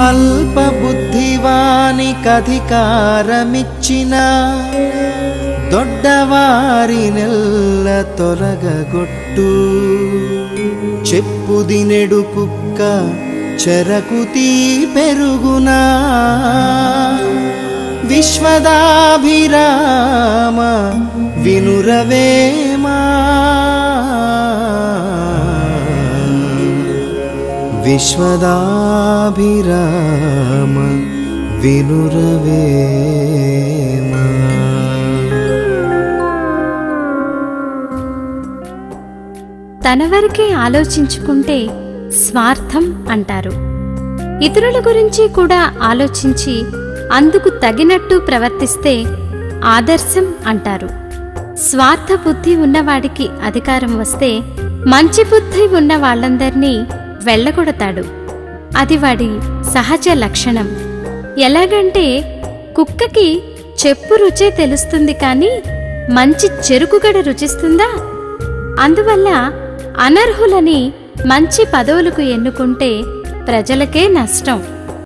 అల్పబుద్ధివానికధికారమిచ్చిన దొడ్డవారినెల్ల తొలగగొట్టు. చెప్పుదినెడు కుక్క చెరకుతీ పెరుగునా. విశ్వదాభిరామ వినురవేమా. విశ్వదాభిరామ వినురవేమా. తన వరకే ఆలోచించుకుంటే స్వార్థం అంటారు. ఇతరుల గురించి కూడా ఆలోచించి అందుకు తగినట్టు ప్రవర్తిస్తే ఆదర్శం అంటారు. స్వార్థ బుద్ధి ఉన్నవాడికి అధికారం వస్తే మంచి బుద్ధి ఉన్న వాళ్ళందర్నీ వెళ్ళగొడతాడు. అది వాడి సహజ లక్షణం. ఎలాగంటే కుక్కకి చెప్పు రుచే తెలుస్తుంది కానీ మంచి చెరుకుగడ రుచిస్తుందా? అందువల్ల అనర్హులని మంచి పదవులకు ఎన్నుకుంటే ప్రజలకే నష్టం.